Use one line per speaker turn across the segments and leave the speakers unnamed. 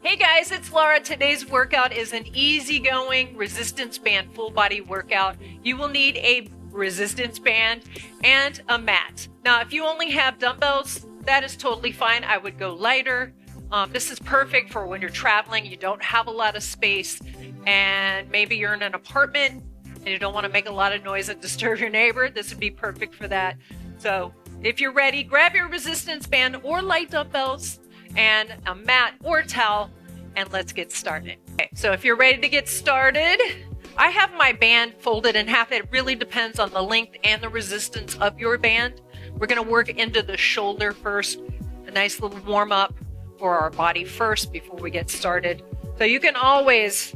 Hey guys, it's Laura. Today's workout is an easygoing resistance band full body workout. You will need a resistance band and a mat. Now, if you only have dumbbells, that is totally fine. I would go lighter. This is perfect for when you're traveling, you don't have a lot of space, and maybe you're in an apartment and you don't want to make a lot of noise and disturb your neighbor. This would be perfect for that. So if you're ready, grab your resistance band or light dumbbells and a mat or towel, and let's get started. Okay, so if you're ready to get started, I have my band folded in half. It really depends on the length and the resistance of your band. We're going to work into the shoulder first, a nice little warm up for our body first before we get started. So you can always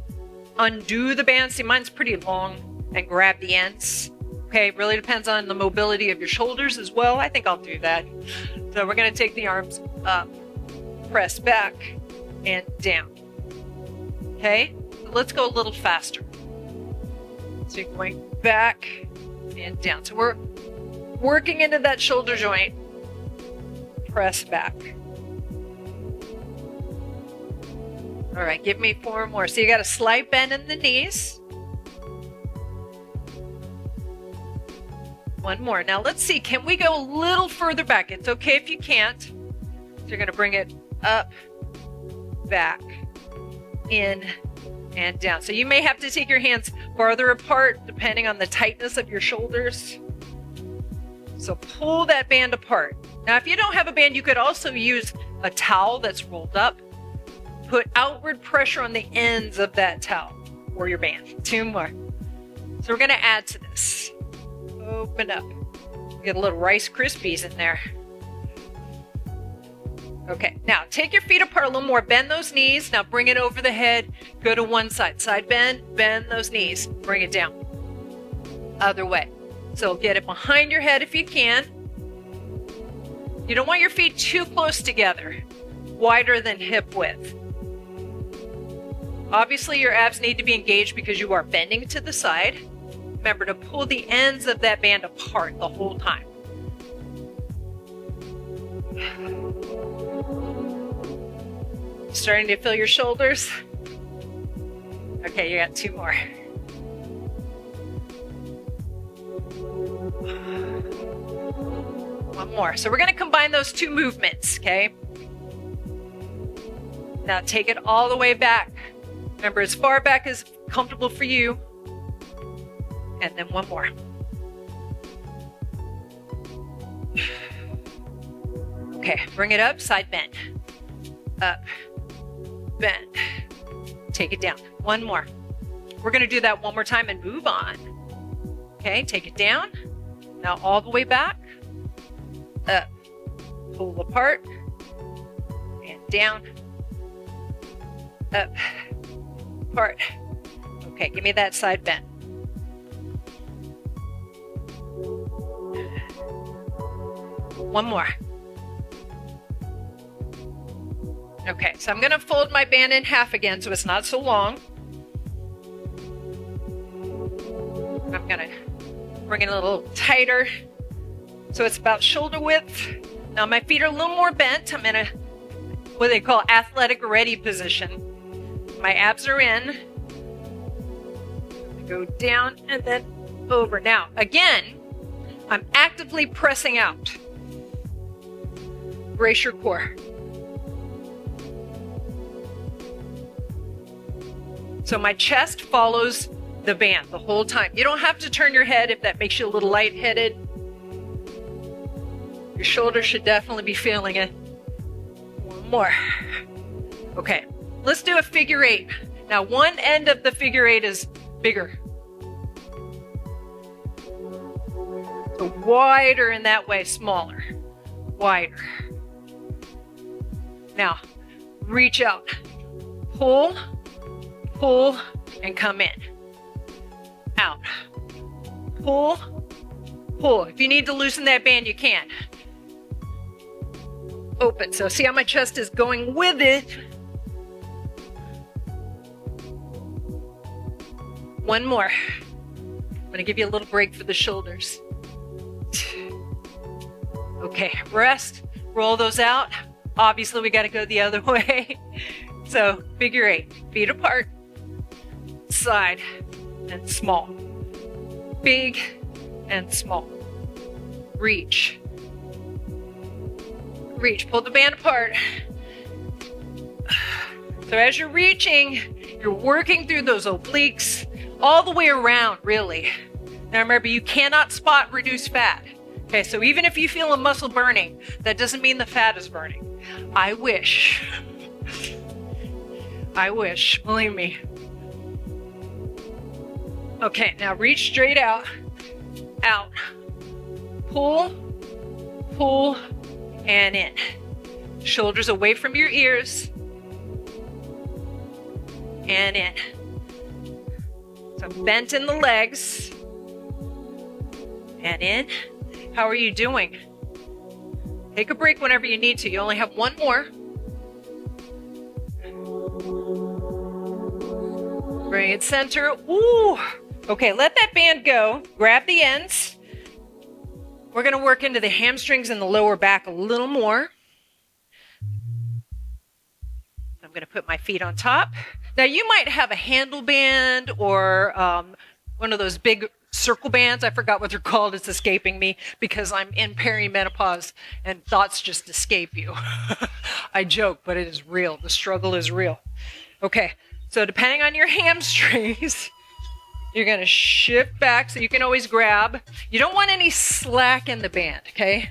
undo the band. See, mine's pretty long, and grab the ends. Okay, it really depends on the mobility of your shoulders as well. I think I'll do that. So we're going to take the arms up, press back and down. Okay, so let's go a little faster. So you're going back and down. So we're working into that shoulder joint. Press back. All right, give me 4 more. So you got a slight bend in the knees. 1 more. Now let's see, can we go a little further back? It's okay if you can't. So you're going to bring it up, back, in, and down. So you may have to take your hands farther apart depending on the tightness of your shoulders. So pull that band apart. Now, if you don't have a band, you could also use a towel that's rolled up. Put outward pressure on the ends of that towel or your band. 2 more. So we're going to add to this. Open up. Get a little Rice Krispies in there. Okay, now take your feet apart a little more. Bend those knees. Now bring it over the head. Go to one side. Side bend. Bend those knees. Bring it down. Other way. So get it behind your head if you can. You don't want your feet too close together. Wider than hip width. Obviously, your abs need to be engaged because you are bending to the side. Remember to pull the ends of that band apart the whole time. Starting to feel your shoulders? Okay, you got 2 more. One more. So we're going to combine those 2 movements, okay? Now take it all the way back. Remember, as far back as comfortable for you. And then 1 more. Okay, bring it up, side bend. Up, bend. Take it down. 1 more. We're going to do that 1 more time and move on. Okay, take it down. Now all the way back. Up, pull apart, and down. Up, apart. Okay, give me that side bend. One more. Okay, so I'm going to fold my band in half again so it's not so long. I'm going to bring it a little tighter so it's about shoulder width. Now my feet are a little more bent. I'm in a what they call athletic ready position. My abs are in. Go down and then over. Now, again, I'm actively pressing out. Brace your core. So my chest follows the band the whole time. You don't have to turn your head if that makes you a little lightheaded. Your shoulders should definitely be feeling it. 1 more. Okay, let's do a figure 8. Now, one end of the figure 8 is bigger. So wider in that way, smaller. Wider. Now, reach out. Pull, pull, and come in. Out. Pull, pull. If you need to loosen that band, you can. Open. So see how my chest is going with it. 1 more. I'm going to give you a little break for the shoulders. Okay, rest. Roll those out. Obviously, we got to go the other way. So figure 8, feet apart, side and small, big and small, reach, pull the band apart. So as you're reaching, you're working through those obliques all the way around, really. Now remember, you cannot spot reduce fat. Okay, so even if you feel a muscle burning, that doesn't mean the fat is burning. I wish, believe me. Okay, now reach straight out, pull, and in. Shoulders away from your ears, and in. So bent in the legs, and in. How are you doing? Take a break whenever you need to. You only have one more. Bring it center. Ooh. Okay, let that band go. Grab the ends. We're going to work into the hamstrings and the lower back a little more. I'm going to put my feet on top. Now, you might have a handle band or one of those big circle bands. I forgot what they're called. It's escaping me because I'm in perimenopause and thoughts just escape you. I joke, but it is real. The struggle is real. Okay, so depending on your hamstrings, you're going to shift back so you can always grab. You don't want any slack in the band, okay?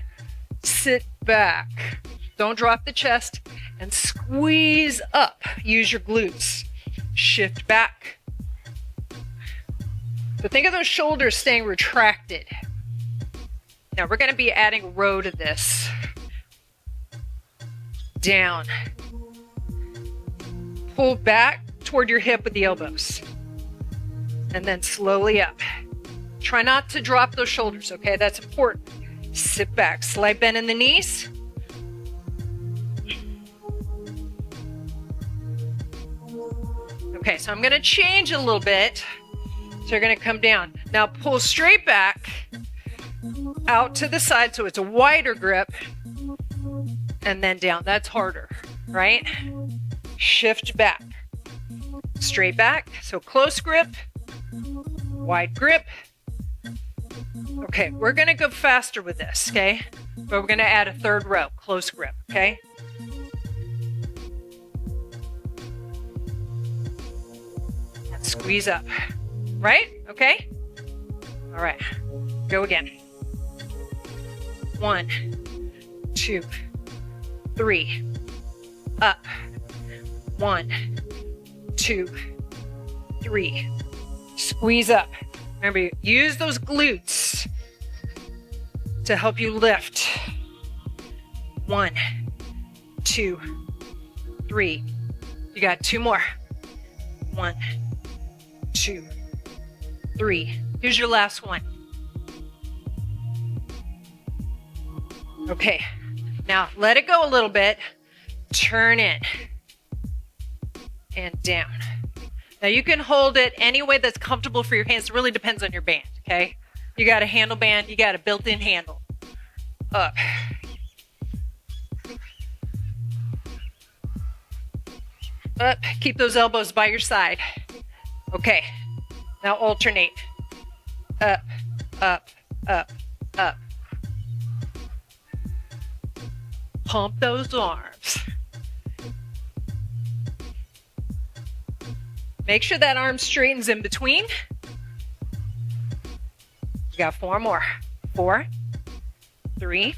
Sit back. Don't drop the chest and squeeze up. Use your glutes. Shift back. So think of those shoulders staying retracted. Now we're going to be adding row to this. Down. Pull back toward your hip with the elbows. And then slowly up. Try not to drop those shoulders, okay? That's important. Sit back. Slight bend in the knees. Okay, so I'm going to change a little bit. So you're going to come down. Now pull straight back, out to the side so it's a wider grip, and then down. That's harder, right? Shift back. Straight back, so close grip, wide grip. Okay, we're going to go faster with this, okay? But we're going to add a third row, close grip, okay? And squeeze up. Right? Okay? All right. Go again. 1, 2, 3. Up. 1, 2, 3. Squeeze up. Remember, use those glutes to help you lift. 1, 2, 3. You got 2 more. 1, 2, 3. Here's your last one. Okay, now let it go a little bit. Turn in and down. Now you can hold it any way that's comfortable for your hands. It really depends on your band, okay? You got a handle band, you got a built-in handle. Up. Up. Keep those elbows by your side. Okay. Now alternate. Up, up, up, up. Pump those arms. Make sure that arm straightens in between. You got 4 more. 4, 3,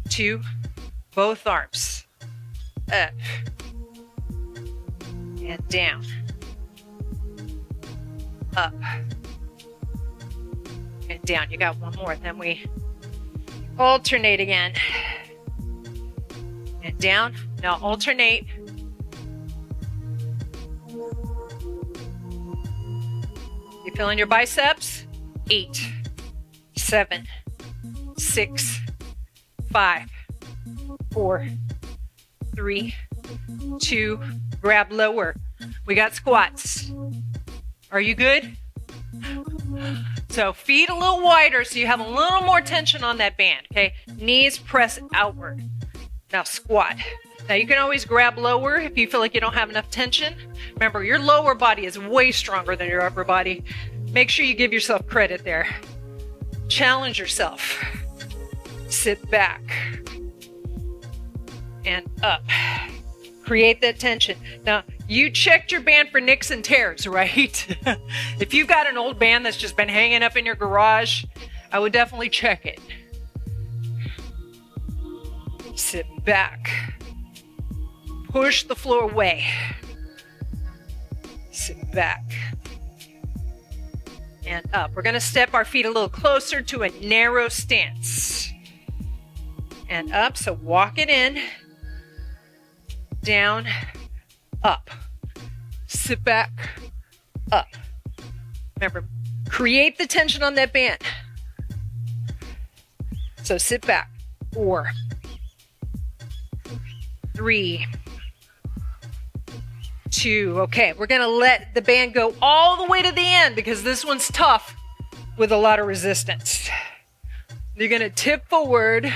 2, both arms. Up and down. Up and down. You got 1 more. Then we alternate again. And down. Now alternate. You feeling your biceps? 8, 7, 6, 5, 4, 3, 2, grab lower. We got squats. Are you good? So feet a little wider so you have a little more tension on that band, okay? Knees press outward. Now squat. Now you can always grab lower if you feel like you don't have enough tension. Remember, your lower body is way stronger than your upper body. Make sure you give yourself credit there. Challenge yourself. Sit back and up. Create that tension. Now, you checked your band for nicks and tears, right? If you've got an old band that's just been hanging up in your garage, I would definitely check it. Sit back. Push the floor away. Sit back. And up. We're going to step our feet a little closer to a narrow stance. And up. So walk it in. Down. Up. Sit back. Up. Remember, create the tension on that band. So sit back. 4, 3, 2. Okay, we're going to let the band go all the way to the end because this one's tough with a lot of resistance. You're going to tip forward.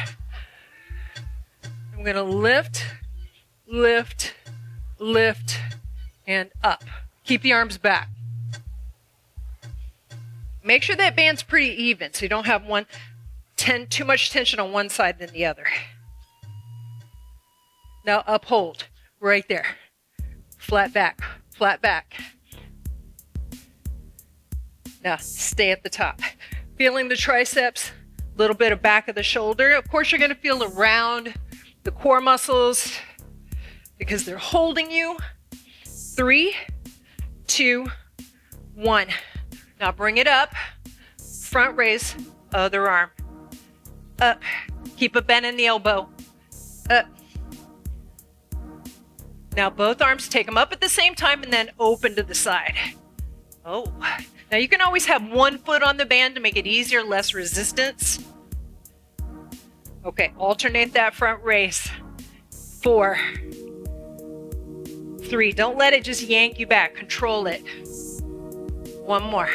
I'm going to lift, lift, lift, and up. Keep the arms back. Make sure that band's pretty even so you don't have too much tension on one side than the other. Now uphold right there. Flat back, flat back. Now stay at the top. Feeling the triceps, a little bit of back of the shoulder. Of course, you're going to feel around the core muscles because they're holding you. 3, 2, 1. Now bring it up. Front raise, other arm. Up. Keep a bend in the elbow. Up. Now both arms, take them up at the same time and then open to the side. Oh. Now you can always have one foot on the band to make it easier, less resistance. Okay, alternate that front raise. 4, 3. Don't let it just yank you back. Control it. 1 more.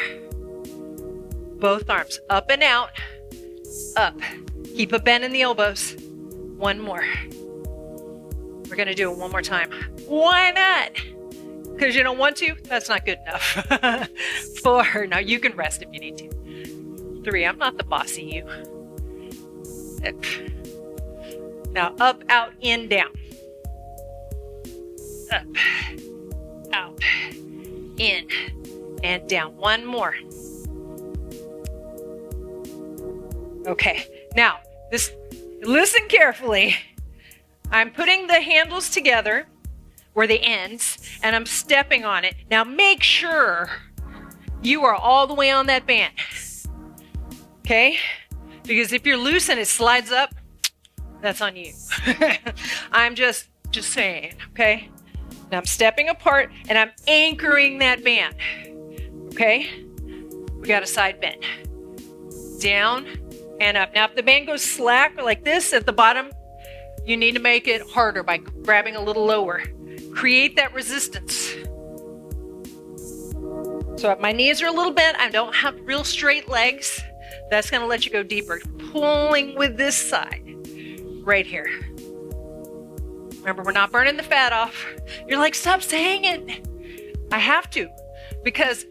Both arms up and out. Up. Keep a bend in the elbows. 1 more. We're going to do it one more time. Why not? Because you don't want to? That's not good enough. 4. Now you can rest if you need to. 3. I'm not the boss of you. Now up, out, in, down. Up, out, in, and down. 1 more. Okay. Now, listen carefully. I'm putting the handles together, or the ends, and I'm stepping on it. Now make sure you are all the way on that band. Okay? Because if you're loose and it slides up, that's on you. I'm just saying, okay? Now I'm stepping apart and I'm anchoring that band. Okay? We got a side bend. Down and up. Now if the band goes slack like this at the bottom, you need to make it harder by grabbing a little lower. Create that resistance. So if my knees are a little bent, I don't have real straight legs. That's going to let you go deeper. Pulling with this side right here. Remember, we're not burning the fat off. You're like, stop saying it. I have to, because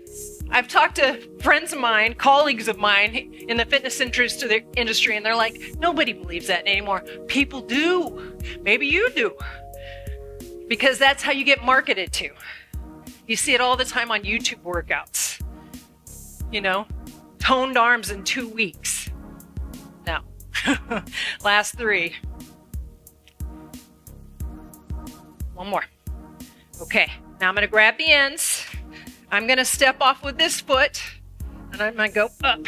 I've talked to friends of mine, colleagues of mine in the fitness industry, and they're like, nobody believes that anymore. People do. Maybe you do. Because that's how you get marketed to. You see it all the time on YouTube workouts. You know, toned arms in 2 weeks. No. Last 3. 1 more. Okay, now I'm going to grab the ends. I'm going to step off with this foot, and I'm going to go up.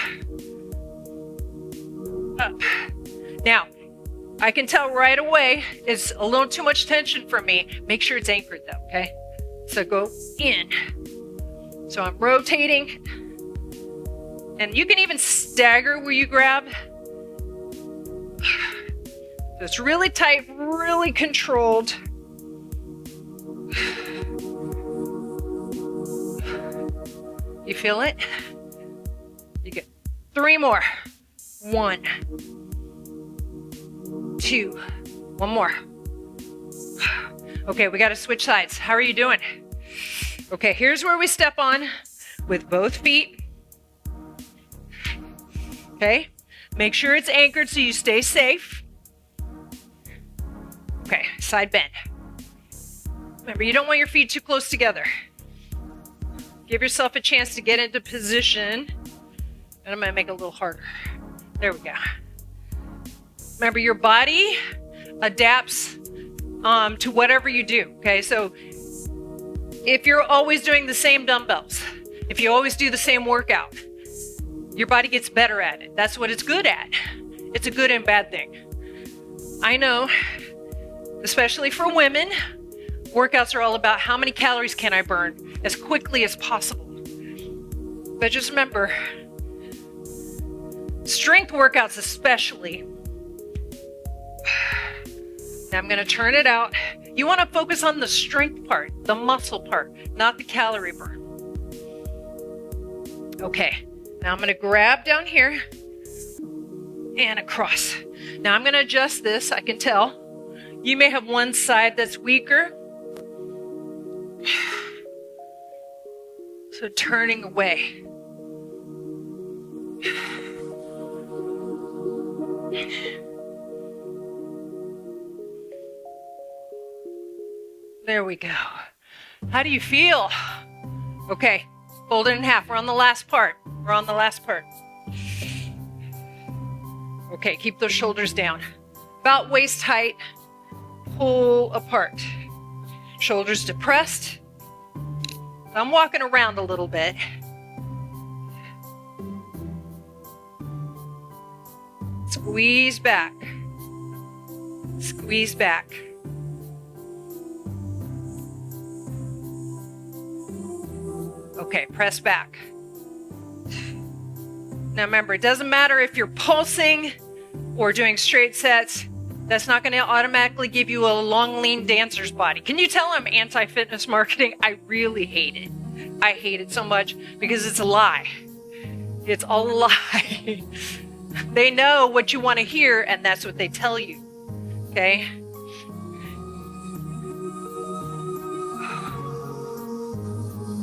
Up. Now, I can tell right away it's a little too much tension for me. Make sure it's anchored though, okay? So go in. So I'm rotating. And you can even stagger where you grab. So it's really tight, really controlled. You feel it? You get 3 more. 1, 2, 1 more. Okay, we got to switch sides. How are you doing? Okay, here's where we step on with both feet. Okay, make sure it's anchored so you stay safe. Okay, side bend. Remember, you don't want your feet too close together. Give yourself a chance to get into position. And I'm going to make it a little harder. There we go. Remember, your body adapts to whatever you do. Okay, so if you're always doing the same dumbbells, if you always do the same workout, your body gets better at it. That's what it's good at. It's a good and bad thing. I know, especially for women, workouts are all about how many calories can I burn as quickly as possible. But just remember, strength workouts especially. Now I'm going to turn it out. You want to focus on the strength part, the muscle part, not the calorie burn. Okay, now I'm going to grab down here and across. Now I'm going to adjust this. I can tell. You may have one side that's weaker. So turning away. There we go. How do you feel? Okay, fold it in half. We're on the last part. Okay, keep those shoulders down. About waist height. Pull apart. Shoulders depressed. I'm walking around a little bit. Squeeze back. Squeeze back. Okay, press back. Now remember, it doesn't matter if you're pulsing or doing straight sets. That's not going to automatically give you a long, lean dancer's body. Can you tell I'm anti-fitness marketing? I really hate it. I hate it so much because it's a lie. It's a lie. They know what you want to hear, and that's what they tell you. Okay?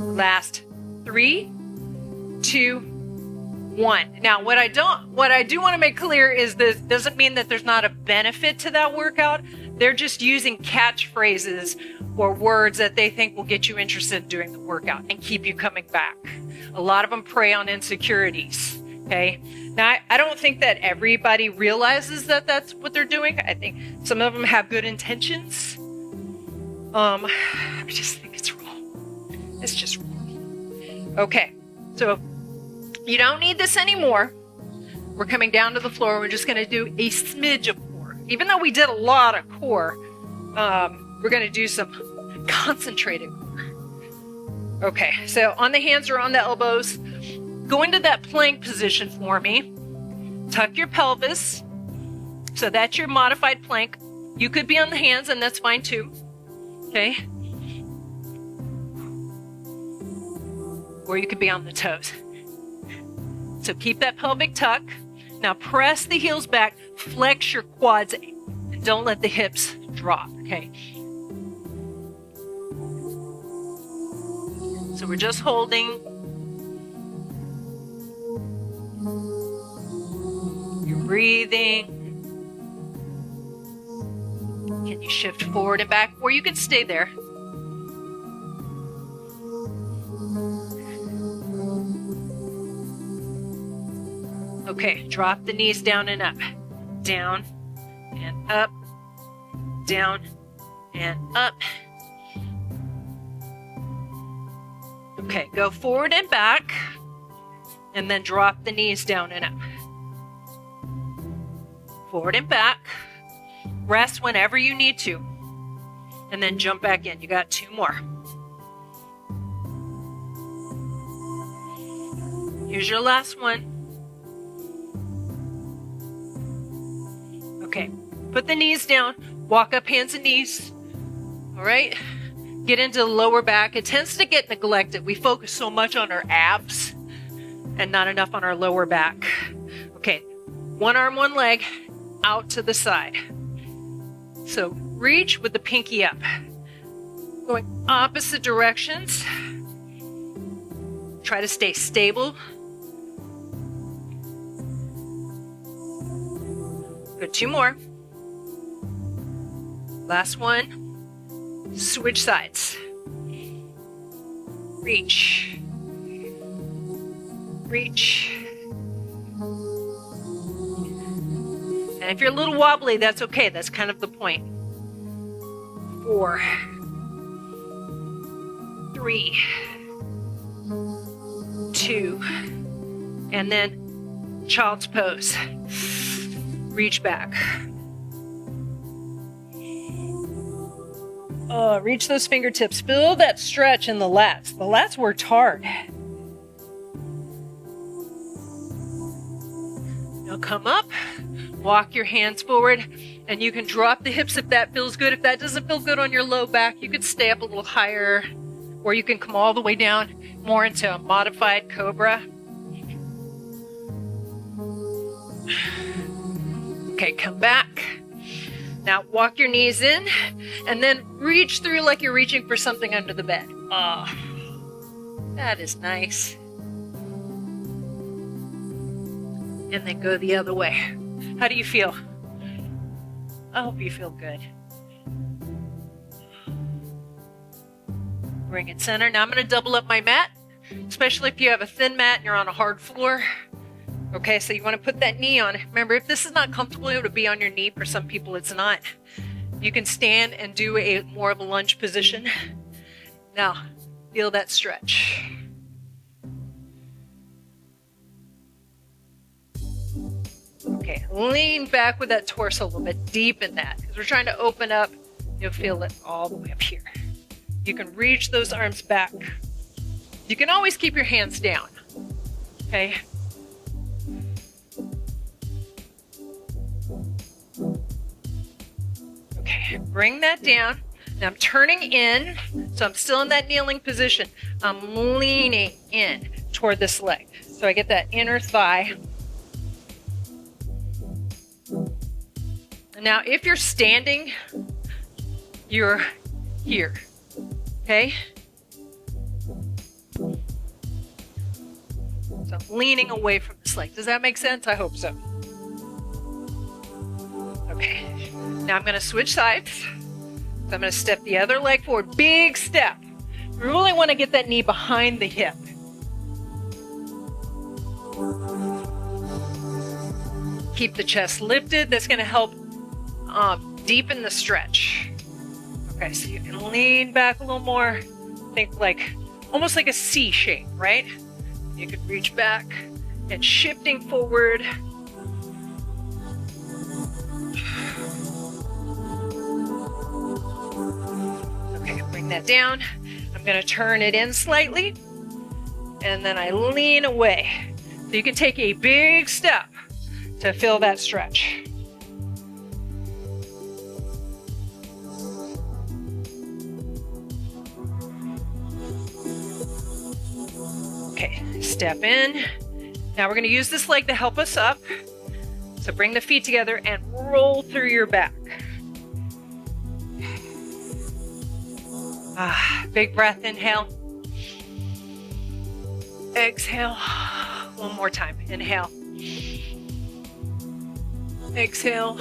Last 3, 2, 1. Now, what I do want to make clear is this doesn't mean that there's not a benefit to that workout. They're just using catchphrases or words that they think will get you interested in doing the workout and keep you coming back. A lot of them prey on insecurities. Okay. Now, I don't think that everybody realizes that that's what they're doing. I think some of them have good intentions. I just think it's wrong. It's just wrong. Okay. So you don't need this anymore. We're coming down to the floor. We're just going to do a smidge of core. Even though we did a lot of core, we're going to do some concentrated core. Okay, so on the hands or on the elbows, go into that plank position for me. Tuck your pelvis. So that's your modified plank. You could be on the hands, and that's fine too. Okay? Or you could be on the toes. So keep that pelvic tuck. Now press the heels back, flex your quads, and don't let the hips drop, okay? So we're just holding. You're breathing. Can you shift forward and back? Or you can stay there. Okay, drop the knees down and up. Down and up. Down and up. Okay, go forward and back. And then drop the knees down and up. Forward and back. Rest whenever you need to. And then jump back in. You got 2 more. Here's your last one. Okay, put the knees down, walk up hands and knees, all right? Get into the lower back. It tends to get neglected. We focus so much on our abs and not enough on our lower back. Okay, one arm, one leg, out to the side. So reach with the pinky up. Going opposite directions. Try to stay stable. Good, 2 more. Last one. Switch sides. Reach. Reach. And if you're a little wobbly, that's okay. That's kind of the point. 4, 3, 2, and then child's pose. Reach back. Reach those fingertips. Feel that stretch in the lats. The lats worked hard. Now come up, walk your hands forward, and you can drop the hips if that feels good. If that doesn't feel good on your low back, you could stay up a little higher, or you can come all the way down more into a modified cobra. Okay, come back. Now walk your knees in and then reach through like you're reaching for something under the bed. Oh, that is nice. And then go the other way. How do you feel? I hope you feel good. Bring it center. Now I'm going to double up my mat, especially if you have a thin mat and you're on a hard floor. Okay, so you want to put that knee on. Remember, if this is not comfortable, it would be on your knee. For some people, it's not. You can stand and do a more of a lunge position. Now, feel that stretch. Okay, lean back with that torso a little bit, deepen that, because we're trying to open up. You'll feel it all the way up here. You can reach those arms back. You can always keep your hands down. Okay. Okay, bring that down. Now I'm turning in, so I'm still in that kneeling position. I'm leaning in toward this leg. So I get that inner thigh. Now, if you're standing, you're here, okay? So I'm leaning away from this leg. Does that make sense? I hope so. Okay, now I'm gonna switch sides. So I'm gonna step the other leg forward, big step. We really wanna get that knee behind the hip. Keep the chest lifted. That's gonna help deepen the stretch. Okay, so you can lean back a little more. Think like, almost like a C shape, right? You can reach back and shifting forward. Okay, bring that down. I'm gonna turn it in slightly, and then I lean away. So you can take a big step to fill that stretch. Okay, step in. Now we're going to use this leg to help us up. So bring the feet together and roll through your back. Big breath, inhale. Exhale. One more time, inhale. Exhale,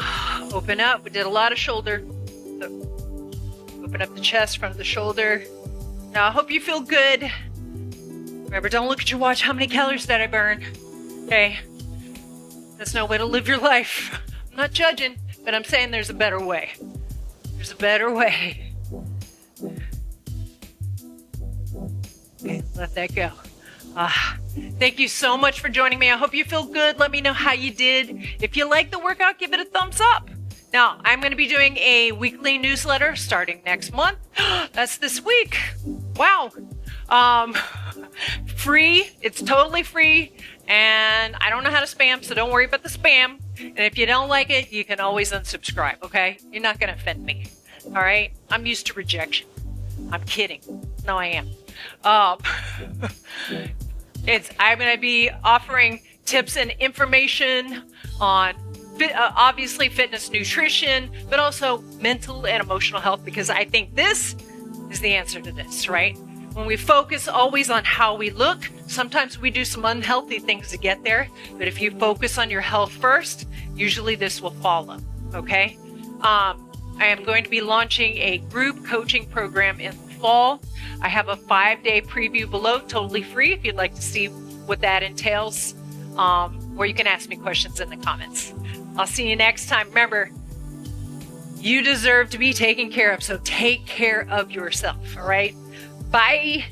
open up. We did a lot of shoulder. So open up the chest, front of the shoulder. Now I hope you feel good. Remember, don't look at your watch. How many calories did I burn? Okay, that's no way to live your life. I'm not judging, but I'm saying there's a better way. There's a better way. Okay, let that go. Thank you so much for joining me. I hope you feel good. Let me know how you did. If you like the workout, give it a thumbs up. Now, I'm going to be doing a weekly newsletter starting next month. That's this week. Wow. Free. It's totally free. And I don't know how to spam, so don't worry about the spam. And if you don't like it, you can always unsubscribe, okay? You're not going to offend me. All right? I'm used to rejection. I'm kidding. No, I am. I'm going to be offering tips and information on obviously fitness, nutrition, but also mental and emotional health, because I think this is the answer to this, right? When we focus always on how we look, sometimes we do some unhealthy things to get there. But if you focus on your health first, usually this will follow, okay? I am going to be launching a group coaching program in the fall. I have a 5-day preview below, totally free if you'd like to see what that entails. Or you can ask me questions in the comments. I'll see you next time. Remember, you deserve to be taken care of, so take care of yourself, all right? Bye.